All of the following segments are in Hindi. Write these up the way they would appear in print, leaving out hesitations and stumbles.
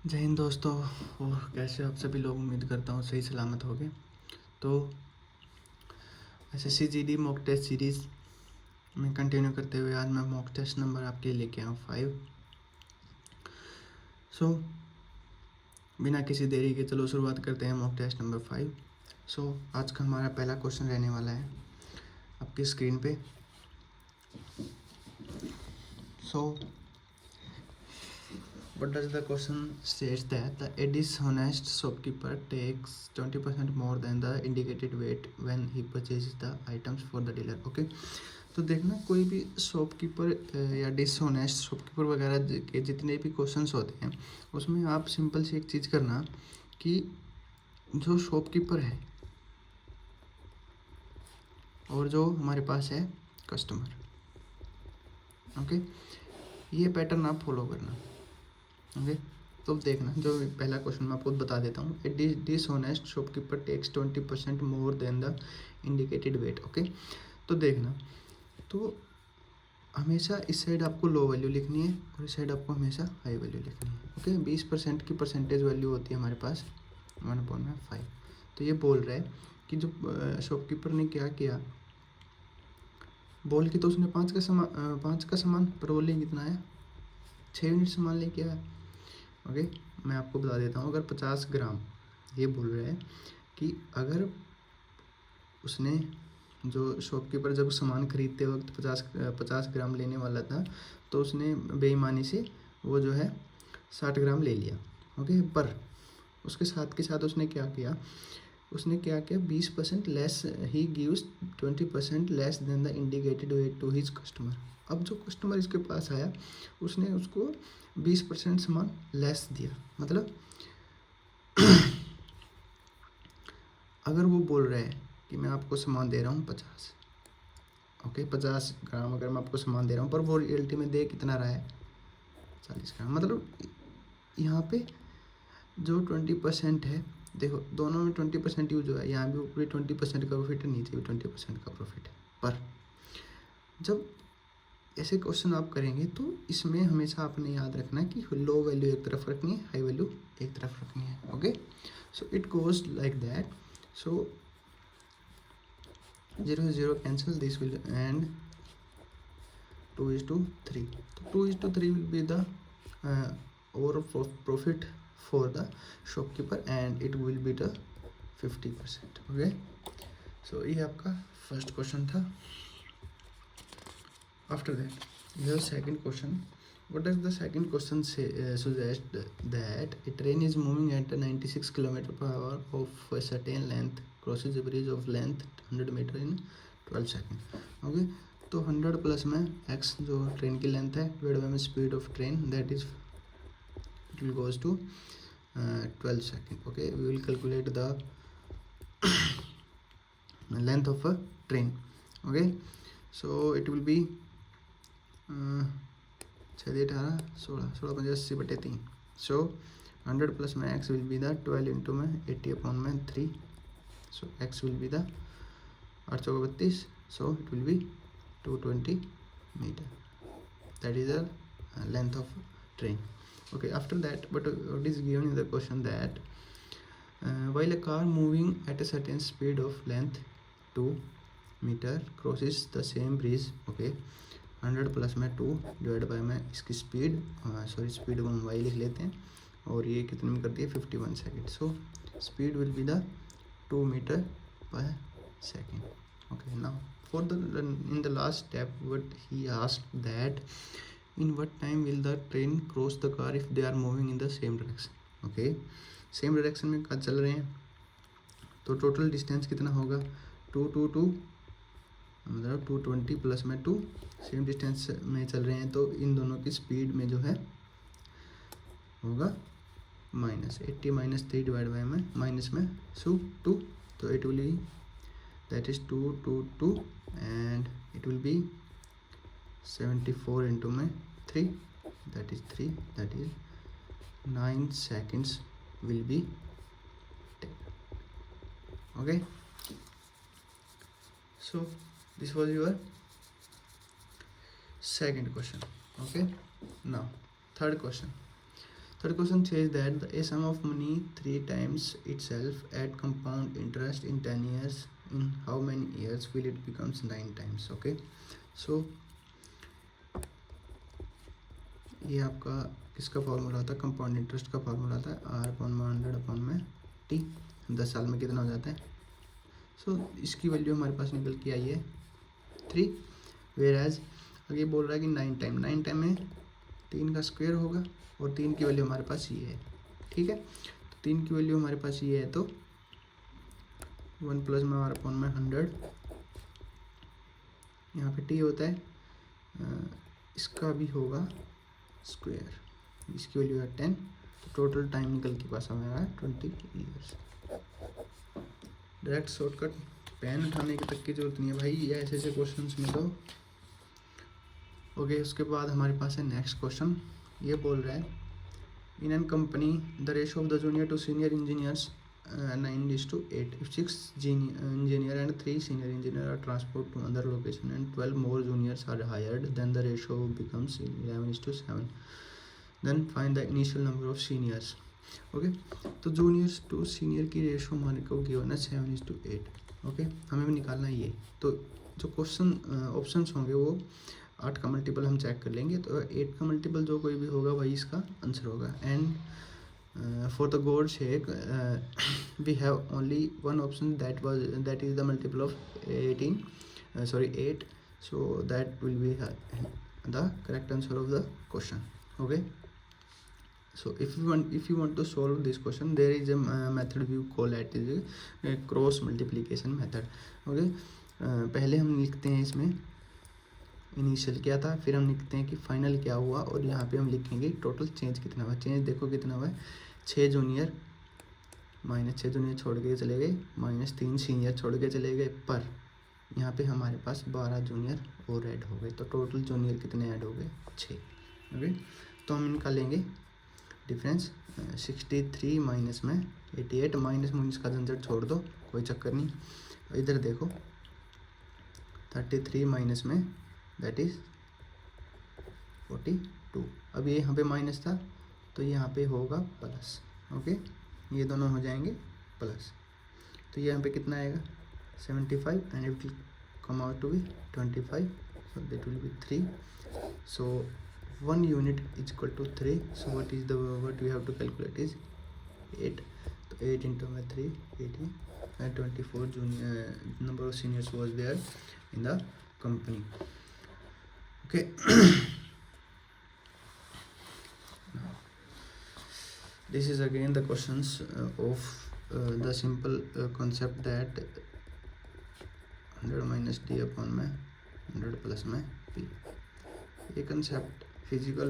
जय हिंद दोस्तों। और कैसे आप सभी लोग, उम्मीद करता हूँ सही सलामत होंगे। तो SSC GD mock test series में कंटिन्यू करते हुए आज मैं मॉक टेस्ट नंबर आपके लिए लेके आऊँ 5। बिना किसी देरी के चलो शुरुआत करते हैं मॉक टेस्ट नंबर 5। आज का हमारा पहला क्वेश्चन रहने वाला है आपकी स्क्रीन पे। What does the question states that a dishonest shopkeeper takes 20% more than the indicated weight when he purchases the items for the dealer. Okay, तो देखना कोई भी शॉपकीपर या डिसऑनेस्ट शॉपकीपर वगैरह के जितने भी क्वेश्चंस होते हैं उसमें आप सिंपल सी एक चीज़ करना कि जो शॉपकीपर है और जो हमारे पास है कस्टमर, ओके, ये पैटर्न आप फॉलो करना। ओके, तो देखना जो पहला क्वेश्चन मैं आपको बता देता हूँ। A dishonest shopkeeper takes 20% more than the indicated weight. Okay, तो देखना, तो हमेशा इस साइड आपको लो वैल्यू लिखनी है और इस साइड आपको हमेशा हाई वैल्यू लिखनी है। ओके, 20% की परसेंटेज वैल्यू होती है हमारे पास 1/5। तो ये बोल रहा है कि जो शॉपकीपर ने क्या किया, बोल के तो उसने 5 का सामान, पर बोले कितना आया, 6 यूनिट सामान लेके आया। ओके, मैं आपको बता देता हूँ, अगर 50 ग्राम, ये बोल रहा है कि अगर उसने, जो शॉपकीपर जब सामान खरीदते वक्त 50 ग्राम लेने वाला था, तो उसने बेईमानी से वो जो है 60 ग्राम ले लिया। ओके, पर उसके साथ के साथ उसने क्या किया, 20% less, he gives 20% less than the indicated weight to his customer. अब जो कस्टमर इसके पास आया उसने उसको 20% सामान लेस दिया। मतलब अगर वो बोल रहे हैं कि मैं आपको सामान दे रहा हूँ 50, ओके, 50 ग्राम अगर मैं आपको सामान दे रहा हूँ, पर वो रियलिटी में दे कितना रहा है, 40 ग्राम। मतलब यहाँ पे जो 20% है, देखो दोनों में 20% यूज हुआ है, यहाँ भी ऊपरी 20% का प्रॉफिट है, नीचे भी 20% का प्रॉफिट है। पर जब ऐसे क्वेश्चन आप करेंगे तो इसमें हमेशा आपने याद रखना है कि लो वैल्यू एक तरफ रखनी है, हाई वैल्यू एक तरफ रखनी है। Okay, so it goes like that. So 0 0 cancel, this will and 2:3. So 2:3 will be the overall profit for the shopkeeper and it will be the 50%. Okay, so ये आपका फर्स्ट क्वेश्चन था। After that, the second question. What does the second question say? Suggest that a train is moving at 96 km/h of a certain length, crosses a bridge of length 100 meter in 12 seconds. Okay, तो 100 प्लस में x जो ट्रेन की लेंथ है divide by speed of train, that is it will goes to 12 second. Okay, we will calculate the length of a train. Okay, so it will be 6 18 16 16 5 80/3। So 100 plus में x will be the 12 into में 80/3। So x will be the 8 चौका 32। So it will be 220 metre, that is the length of train. Okay, after that, but what is given in the question that while a car moving at a certain speed of length 2 meter crosses the same bridge. Okay, 100 plus में 2 डिवाइड बाय में इसकी स्पीड, सॉरी स्पीड को हम y लिख लेते हैं, और ये कितने में कर दिए 51 second. So speed will be the 2 metre per second. Okay, now for the in the last step, what he asked that in what time will the train cross the car if they are moving in the same direction. Okay, same direction में कहाँ चल रहे हैं, तो टोटल डिस्टेंस कितना होगा 2 मतलब 220 प्लस में 2, सेम डिस्टेंस में चल रहे हैं, तो इन दोनों की स्पीड में जो है होगा -80 -3 डिवाइड बाय में माइनस में 2, तो it will B that is 2 and it will be 74 into my 3, that is 3, that is 9 seconds will be taken. Okay, so this was your second question. Okay, now third question. Third question says that a sum of money 3 times itself at compound interest in 10 years, in how many years will it becomes 9 times? Okay, so ये आपका किसका फॉर्मूला था? कंपाउंड इंटरेस्ट का फॉर्मूला था R/100/T। 10 साल में कितना हो जाता है? सो इसकी वैल्यू हमारे पास निकल के आई है 3, वेयर एज आगे बोल रहा है कि 9 टाइम में 3 का स्क्वायर होगा और 3 की वैल्यू हमारे पास ये है, ठीक है। तो 3 की वैल्यू हमारे पास ये है, तो 1 प्लस में R/100, यहाँ पे T होता है, इसका भी होगा स्क्वायर, इसकी वैल्यू है 10, तो टोटल टाइम निकल के पास हमारा 20 ईयर्स। डायरेक्ट शॉर्टकट, पेन उठाने की तक की जरूरत नहीं है भाई, ये ऐसे ऐसे क्वेश्चन में तो ओके। उसके बाद हमारे पास है नेक्स्ट क्वेश्चन, ये बोल रहा है in an company the ratio of the junior to senior engineers 9:8। If 6 engineer and 3 senior engineer are transferred to another location and 12 more juniors are hired, then the ratio becomes 11:7. Then find the initial number of seniors. Okay, तो जूनियर्स टू सीनियर की रेशो हमारे को गिवन है 7:8। ओके, हमें भी निकालना है ये। तो जो क्वेश्चन ऑप्शंस होंगे वो 8 का मल्टीपल हम चेक कर लेंगे, तो 8 का मल्टीपल जो कोई भी होगा वही इसका आंसर होगा। And for the God's sake, we have only one option that is the multiple of 8, so that will be the correct answer of the question. Okay, so if you want to solve this question, there is a method we call it is a cross multiplication method. Okay, पहले हम लिखते हैं इसमें इनिशियल क्या था, फिर हम लिखते हैं कि फाइनल क्या हुआ, और यहाँ पे हम लिखेंगे टोटल चेंज कितना हुआ। चेंज देखो कितना हुआ है, 6 जूनियर -6 जूनियर छोड़ के चले गए, -3 सीनियर छोड़ के चले गए, पर यहाँ पे हमारे पास 12 जूनियर और ऐड हो गए, तो टोटल जूनियर कितने ऐड हो गए? 6। ओके, तो हम इनका लेंगे डिफरेंस, 63 माइनस में 88, माइनस का झंझट छोड़ दो, कोई चक्कर नहीं। इधर देखो 33 माइनस में दैट इज 42। अब ये यहाँ पे माइनस था तो यहाँ पे होगा प्लस। ओके, ये दोनों हो जाएंगे प्लस, तो यहाँ पे कितना आएगा 75 and it will come out to be 25, so that will be 3। So 1 unit is equal to 3, so what we have to calculate is 8, तो 8 into 3 18 and 24 junior number of seniors was there in the company. Okay. Now, this is again the questions of the simple concept that 100 minus d upon में 100 plus में p। ये concept physical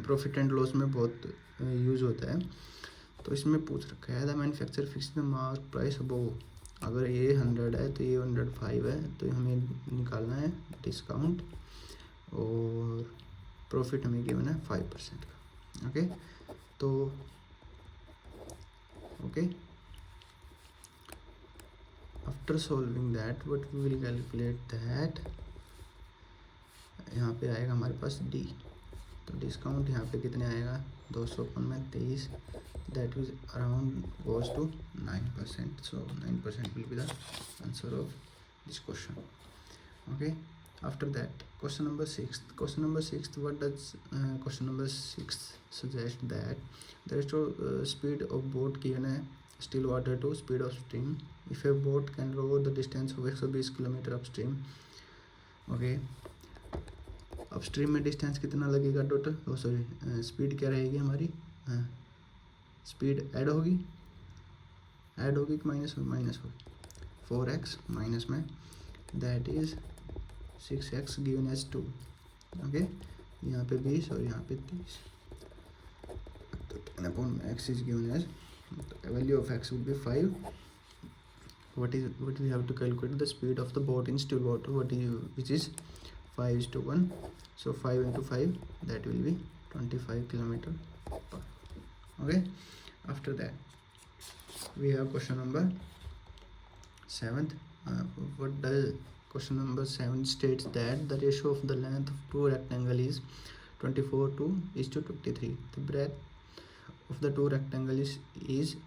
profit and loss में बहुत यूज़ होता है। तो इसमें पूछ रखा है the manufacturer fix the mark price above. अगर ये 100 है तो ये 105 है, तो हमें निकालना है डिस्काउंट, और प्रॉफिट हमें गिवन है 5% का। ओके, तो okay, after solving that what we will calculate that, यहाँ पे आएगा हमारे पास डी, तो डिस्काउंट यहाँ पे कितने आएगा 200 में 23, that is around goes to 9%, so 9% will be the answer of this question. Okay, after that question number 6 what does question number 6 suggest that the ratio speed of boat given है still water to speed of stream if a boat can row the distance of 120 kilometre up stream. Okay, upstream में डिस्टेंस कितना लगेगा टोटल, स्पीड क्या रहेगी हमारी, स्पीड ऐड होगी कि माइनस होगी 4x माइनस में that is 6x given as 2। Okay, यहाँ पे 20 और यहाँ पे 30, तो 10/x is given as, value of x will be 5। what we have to calculate the speed of the boat in still water, which is 5:1, so 5 into 5 that will be 25 kilometer per. Okay, after that we have question number 7. What does question number 7 states that the ratio of the length of two rectangle is 24:23. The breadth of the two rectangle is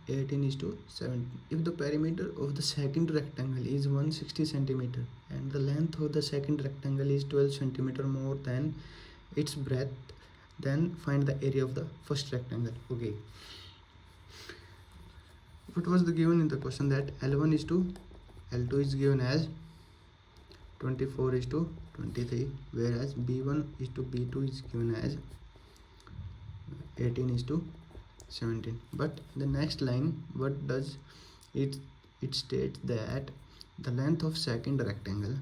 18:7. If the perimeter of the second rectangle is 160 centimeter and the length of the second rectangle is 12 centimeter more than its breadth, then find the area of the first rectangle. Okay, what was the given in the question? That L1 is to L2 is given as 24:23, whereas B1 is to B2 is given as 18:17. But the next line, what does it states that the length of second rectangle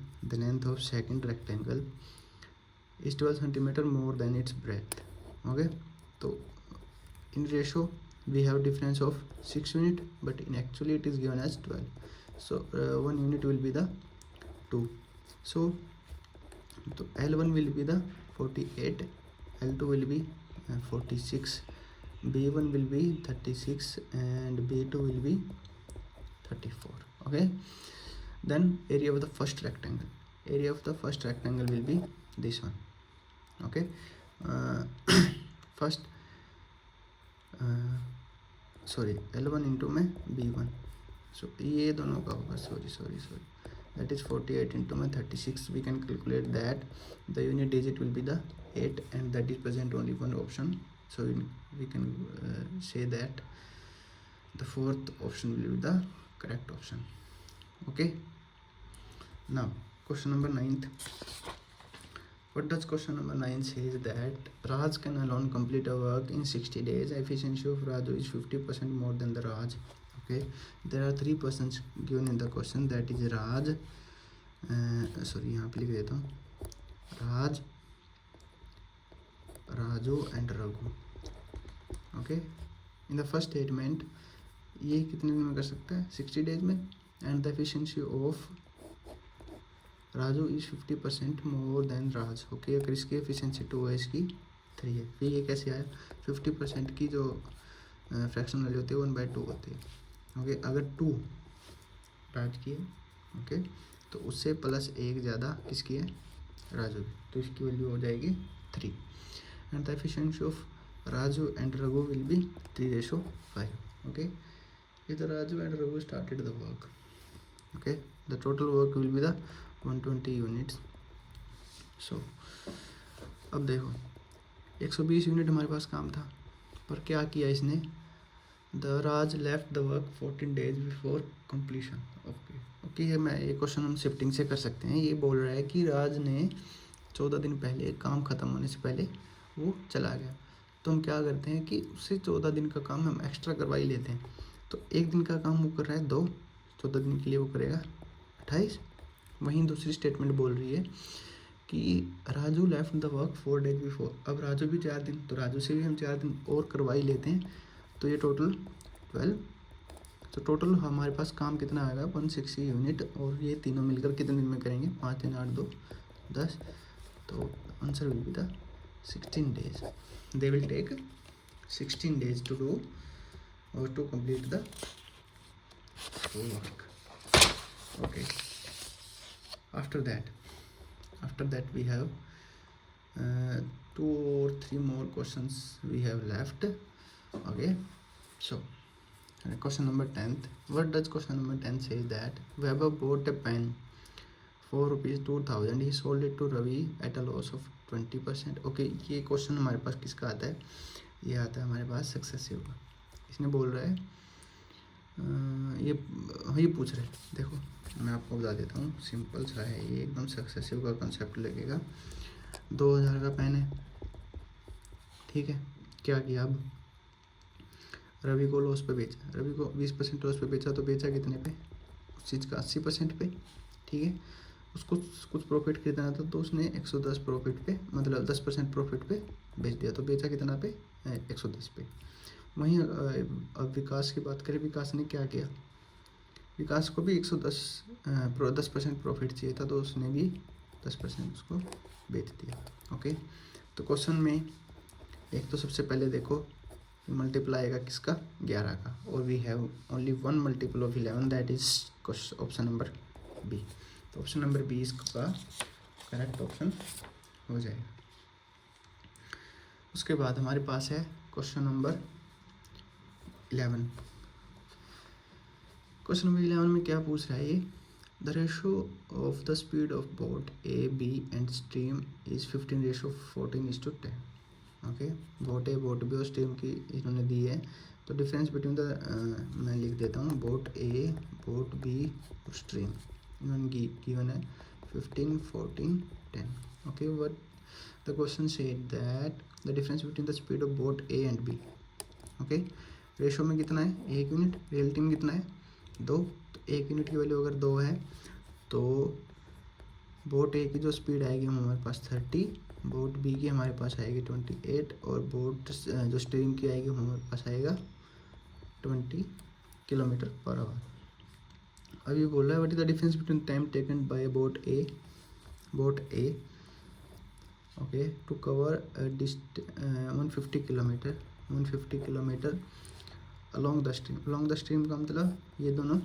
is 12 centimeter more than its breadth. Okay, so in ratio we have difference of 6 unit, but in actually it is given as 12. So 1 unit will be the 2. So L1 will be the 48, L2 will be 46, B1 will be 36, and B2 will be 34. Okay, then area of the first rectangle will be this one. Okay, first L1 into में B1, so ये दोनों का होगा, sorry, that is 48 into में 36. We can calculate that the unit digit will be the 8, and that is present only one option, so we can say that the fourth option will be the correct option. Okay, now question number 9. What does question number 9 says? That Raj can alone complete a work in 60 days. Efficiency of Raju is 50% more than the Raj. Okay, there are 3 persons given in the question, that is Raj, यहाँ पे लिख देता हूँ, Raj, Raju and Raghu. Okay, in the first statement ये कितने दिन में कर सकता है? 60 days में. And the efficiency of Raju is 50% more than Raj. Okay, अगर इसकी efficiency 2 है, इसकी 3 है, फिर ये कैसे आया? 50% की जो फ्रैक्शन वाली होती है 1/2 होती है. ओके, अगर 2 राज की है, ओके, तो उससे प्लस 1 ज़्यादा किसकी है? राजू की, तो इसकी वैल्यू हो जाएगी 3. And the efficiency of Raju and Raghu will be 3:5. Okay, if the Raju and Raghu started the work, okay, the total work will be the 120 units. So अब देखो 120 यूनिट हमारे पास काम था, पर क्या किया इसने? The Raj left the work 14 days before completion. Okay, ये मैं ये क्वेश्चन हम शिफ्टिंग से कर सकते हैं. ये बोल रहा है कि राज ने 14 दिन पहले, काम ख़त्म होने से पहले वो चला गया, तो हम क्या करते हैं कि उससे 14 दिन का काम हम एक्स्ट्रा करवा ही लेते हैं. तो 1 दिन का काम वो कर रहा है 2, 14 दिन के लिए वो करेगा 28. वहीं दूसरी स्टेटमेंट बोल रही है कि Raju left the work 4 days before. अब राजू भी 4 दिन, तो राजू से भी हम 4 दिन और करवा ही लेते हैं, तो ये टोटल 12. तो टोटल हमारे पास काम कितना आएगा? 160 यूनिट. और ये तीनों मिलकर कितने दिन में करेंगे? 5 3 8 2 10. तो answer will be the 16 days. They will take 16 days to do और to complete the work. Okay, after that we have 2 or 3 more questions we have left. Okay, so question number 10th. What does question number 10 say? That Weber bought a pen for ₹2,000. He sold it to Ravi at a loss of 20%. Okay, ये क्वेश्चन हमारे पास किसका आता है? ये आता है हमारे पास सक्सेसिव का. इसने बोल रहा है ये पूछ रहे, देखो मैं आपको बता देता हूँ, सिंपल सा है ये, एकदम सक्सेसिव का कंसेप्ट लगेगा. 2000 का पेन है, ठीक है, क्या किया? अब रवि को लॉस पे बेचा, रवि को 20% लॉस पे बेचा, तो बेचा कितने पे? उस चीज़ का 80% पे, ठीक है. उसको कुछ प्रॉफिट खरीदना था, तो उसने 110 प्रॉफिट पे, मतलब 10% प्रॉफिट पे बेच दिया, तो बेचा कितना पे? 110 पे. वहीं अब विकास की बात करें, विकास ने क्या किया? विकास को भी 10% प्रॉफिट चाहिए था, तो उसने भी 10% उसको बेच दिया. ओके, तो क्वेश्चन में एक तो सबसे पहले देखो मल्टीप्लाई आएगा किसका? 11 का, और we have only 1 multiple of 11, that is option number B. तो ऑप्शन नंबर बी इसका करेक्ट ऑप्शन हो जाएगा. उसके बाद हमारे पास है क्वेश्चन नंबर 11। क्वेश्चन नंबर 11 में क्या पूछ रहा है ये, the ratio of the speed of boat A B and stream is 15:14:10। Okay, boat A boat B और स्ट्रीम की इन्होंने दी है, तो डिफरेंस बिटवीन द मैं लिख देता हूँ, बोट ए बोट बी और स्ट्रीम इन्होंने गिवन है 15, 14, 10। Okay, but the question said that the difference between the speed of boat A and B. Okay, ratio में कितना है 1 यूनिट, रियलिटी में कितना है 2, तो 1 यूनिट की वैल्यू अगर 2 है तो बोट ए की जो स्पीड आएगी हमारे पास 30, बोट बी की हमारे पास आएगी 28 और बोट जो स्ट्रीम की आएगी हमारे पास आएगा 20 किलोमीटर पर आवर। अब ये बोल रहा है what is the difference between time taken by boat A okay to cover 150 kilometre along the stream का मतलब ये दोनों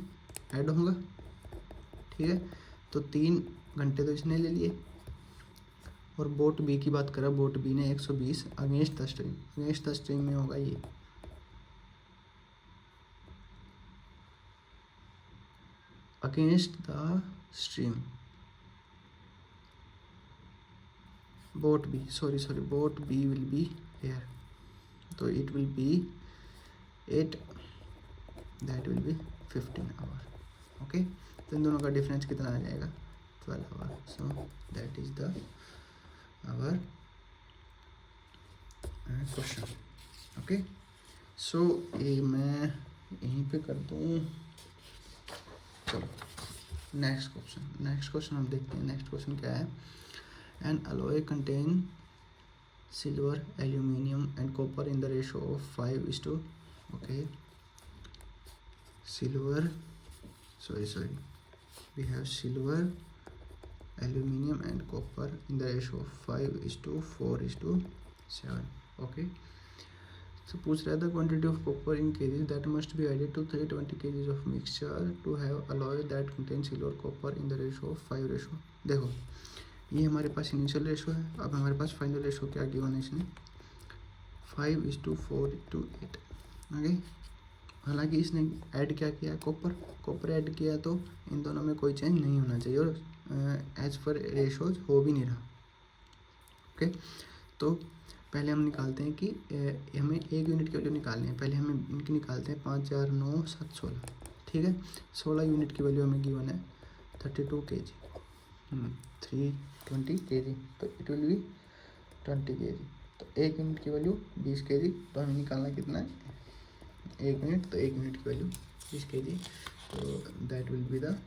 ऐड होंगे, ठीक है। तो 3 घंटे तो इसने ले लिए, और बोट बी की बात करें, बोट बी ने 120 अगेंस्ट द स्ट्रीम में होगा ये, against the stream. Boat B will be here, तो it will be 8, that will be 15 hour. Okay, तो इन दोनों का डिफरेंस कितना आ जाएगा 12 hour. So that is the our question. Okay, so ये मैं यहीं पे कर दूँ। चलो नेक्स्ट क्वेश्चन हम देखते हैं। नेक्स्ट क्वेश्चन क्या है, N alloy contain silver aluminium and copper in the ratio of 5:, okay, we have silver, aluminum and copper in the ratio of 5:4:7। okay, so पूछ रहा था quantity of copper in kgs that must be added to 320 kgs of mixture to have alloy that contains silver copper in the ratio of 5:। देखो ये हमारे पास इनिशियल रेशो है, अब हमारे पास फाइनल रेशो क्या गिवन है इसने 5:4:8। ओके, हालांकि इसने ऐड क्या किया, कॉपर ऐड किया, तो इन दोनों में कोई चेंज नहीं होना चाहिए और एज पर रेशोज हो भी नहीं रहा। ओके, तो पहले हम निकालते हैं कि हमें 1 यूनिट की वैल्यू निकालनी है। पहले हम इनकी निकालते हैं 5, 4, 9, 7, 16, ठीक है। 16 यूनिट की वैल्यू हमें गिवन है 32 kg, 320 kg, तो इट विल बी 20 kg। तो 1 यूनिट की वैल्यू 20 kg, तो हमें निकालना कितना है 1 यूनिट, तो 1 यूनिट की वैल्यू 20 kg, तो that will be the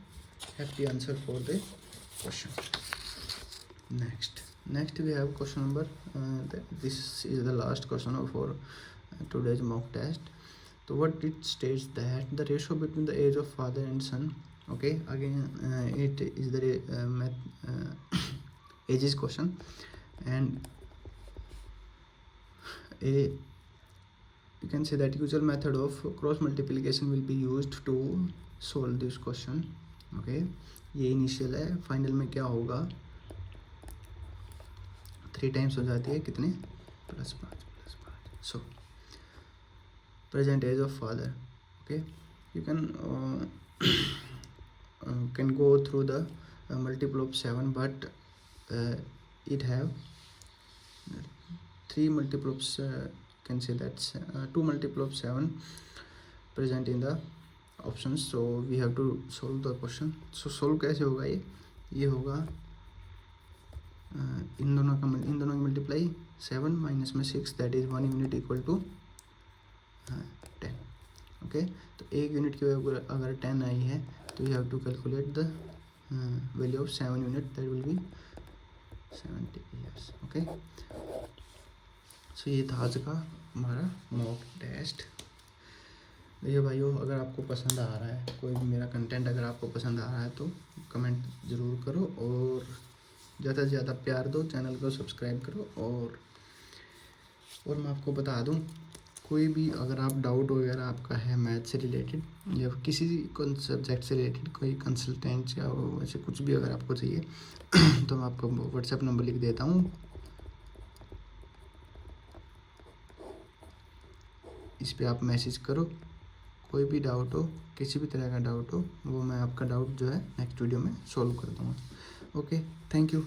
happy answer for the question. Next we have question number, this is the last question for today's mock test. तो what it states that the ratio between the age of father and son, okay, again it is the age is question and you can say that usual method of cross multiplication will be used to solve this question। okay, ये इनिशियल है, फाइनल में क्या होगा 3 टाइम्स हो जाती है कितने +5। So present age of father, okay, you can go through the multiple of 7, but it have 3 multiple of can say that's 2 multiple of 7 present in the options, so we have to solve the question। so solve कैसे होगा ये होगा इन दोनों की मल्टीप्लाई 7 माइनस में 6, that is 1 unit equal to 10। Okay, तो 1 यूनिट की अगर 10 आई है तो you have to calculate the value of 7 unit, that will be 70 years। Okay, so ये था आज का हमारा मॉक टेस्ट। देखिए भाइयों, अगर आपको पसंद आ रहा है कोई भी मेरा कंटेंट, अगर आपको पसंद आ रहा है तो कमेंट ज़रूर करो और ज़्यादा से ज़्यादा प्यार दो, चैनल को सब्सक्राइब करो। और मैं आपको बता दूं, कोई भी अगर आप डाउट वगैरह आपका है मैथ से रिलेटेड या किसी सब्जेक्ट से रिलेटेड, कोई कंसल्टेंट या वैसे कुछ भी अगर आपको चाहिए तो मैं आपको व्हाट्सएप नंबर लिख देता हूँ, इस पर आप मैसेज करो, कोई भी डाउट हो, किसी भी तरह का डाउट हो, वो मैं आपका डाउट जो है नेक्स्ट वीडियो में सॉल्व कर दूँगा। Okay, thank you.